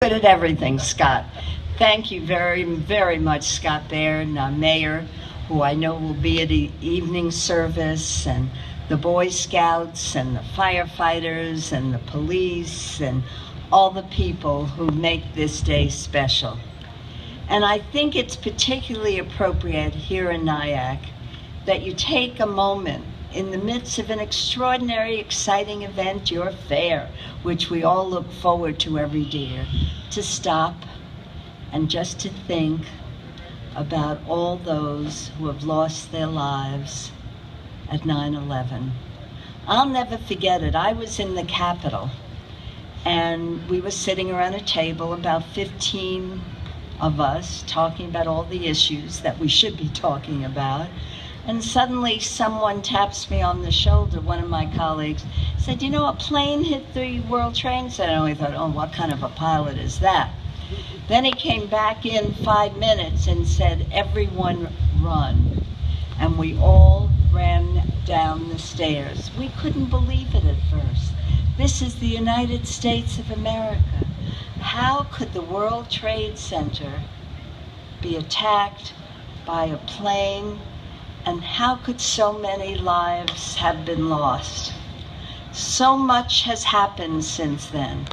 good at everything, Scott. Thank you very, very much, Scott Baird, Mayor, who I know will be at the evening service, and the Boy Scouts, and the firefighters, and the police, and all the people who make this day special. And I think it's particularly appropriate here in Nyack that you take a moment in the midst of an extraordinary, exciting event, your fair, which we all look forward to every year, to stop and just to think about all those who have lost their lives at 9/11. I'll never forget it. I was in the Capitol, and we were sitting around a table, about 15 of us, talking about all the issues that we should be talking about. And suddenly someone taps me on the shoulder, one of my colleagues, said, "You know, a plane hit the World Trade Center." And we thought, oh, what kind of a pilot is that? Then he came back in 5 minutes and said, "Everyone run." And we all ran down the stairs. We couldn't believe it at first. This is the United States of America. How could the World Trade Center be attacked by a plane? And how could so many lives have been lost? So much has happened since then.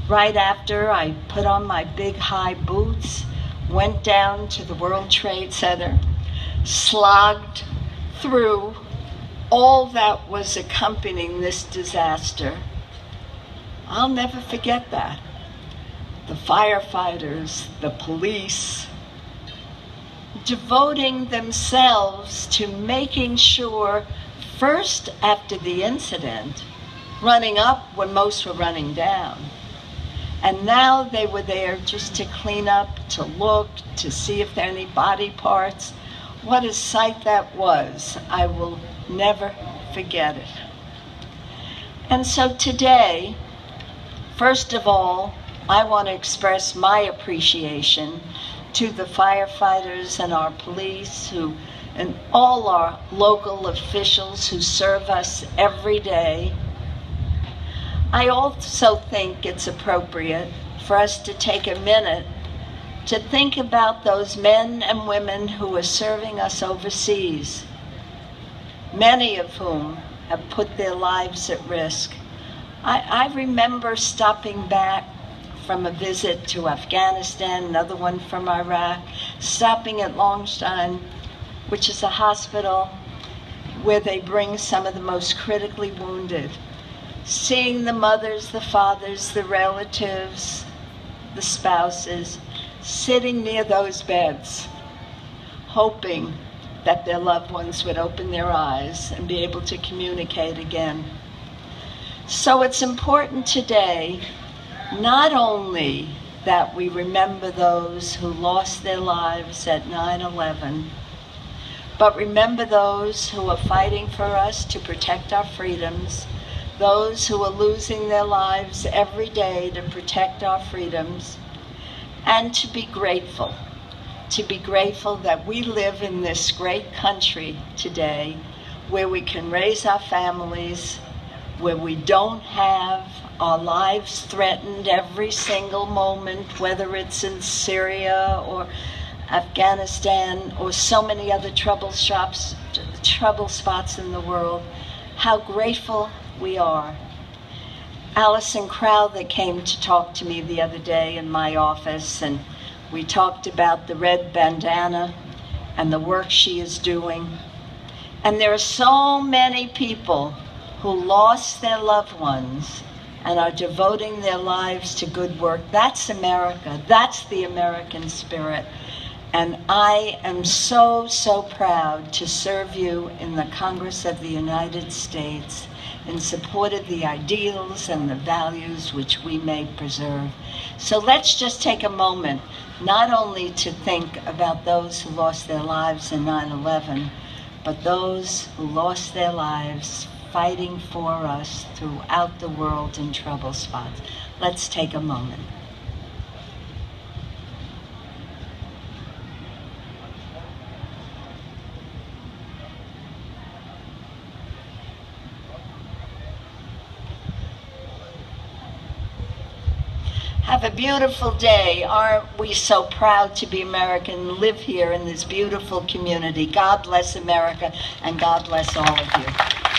Right after, I put on my big high boots, went down to the World Trade Center, slogged through all that was accompanying this disaster. I'll never forget that. The firefighters, the police, devoting themselves to making sure, first after the incident, running up when most were running down. And now they were there just to clean up, to look, to see if there are any body parts. What a sight that was. I will never forget it. And so today, first of all, I want to express my appreciation to the firefighters and our police and all our local officials who serve us every day. I also think it's appropriate for us to take a minute to think about those men and women who are serving us overseas, many of whom have put their lives at risk. I remember stopping back from a visit to Afghanistan, another one from Iraq, stopping at Longstein, which is a hospital where they bring some of the most critically wounded, seeing the mothers, the fathers, the relatives, the spouses, sitting near those beds, hoping that their loved ones would open their eyes and be able to communicate again. So it's important today, not only that we remember those who lost their lives at 9/11, but remember those who are fighting for us to protect our freedoms, those who are losing their lives every day to protect our freedoms, and to be grateful that we live in this great country today where we can raise our families, where we don't have our lives threatened every single moment, whether it's in Syria or Afghanistan or so many other trouble spots in the world. How grateful we are. Alison Crowther came to talk to me the other day in my office, and we talked about the red bandana and the work she is doing. And there are so many people who lost their loved ones and are devoting their lives to good work. That's America. That's the American spirit. And I am so, so proud to serve you in the Congress of the United States in support of the ideals and the values which we may preserve. So let's just take a moment, not only to think about those who lost their lives in 9/11, but those who lost their lives fighting for us throughout the world in trouble spots. Let's take a moment. Have a beautiful day. Aren't we so proud to be American, live here in this beautiful community? God bless America, and God bless all of you.